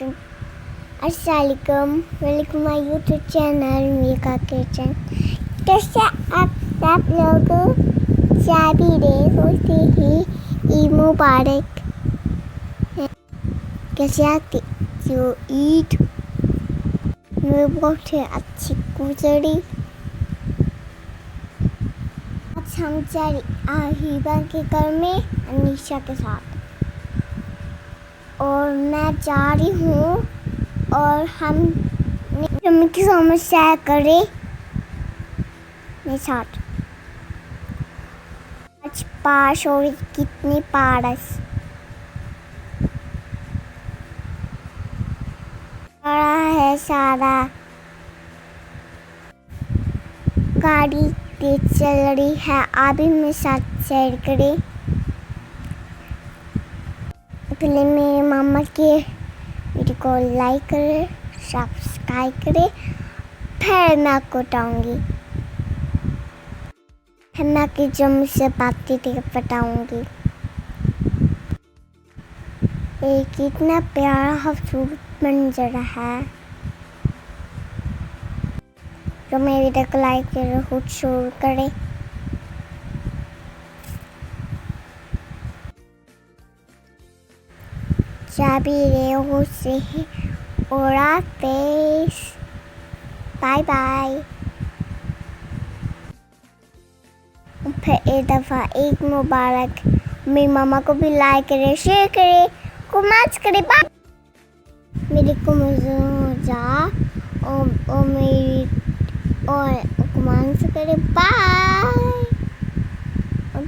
अस्सलामुअलैकुम, welcome my YouTube channel मीका kitchen. कैसे आप लोग चाबी दे होते ही ईद मुबारक। कैसे आती जो ईद में बहुत ही अच्छी गुजरी। आज हम चले हिबा के घर में अनीशा के साथ और मैं जा रही हूँ और हम की समस्या करें मेरे साथ। आज पास और कितनी पारस बड़ा है सारा गाड़ी तेज चल रही है। अभी मेरे साथ शेयर करें पहले मेरे मामा के वीडियो को लाइक करें, सब्सक्राइब करें, फिर मैं आपको बताऊंगी, फिर मैं आपकी जो मुझसे बातें थी बताऊंगी। ये कितना प्यारा खूबसूरत मंजर है। जो मेरे वीडियो को लाइक करें, खुद शुरू करें। चाबी रेहो से और फेस बाय बाय। फिर एक दफ़ा एक मुबारक मेरी मामा को भी लाइक करे, शेयर करे, कमेंट्स करे। बाय मेरे को मजा और मेरी और कमेंट्स करे। बाय और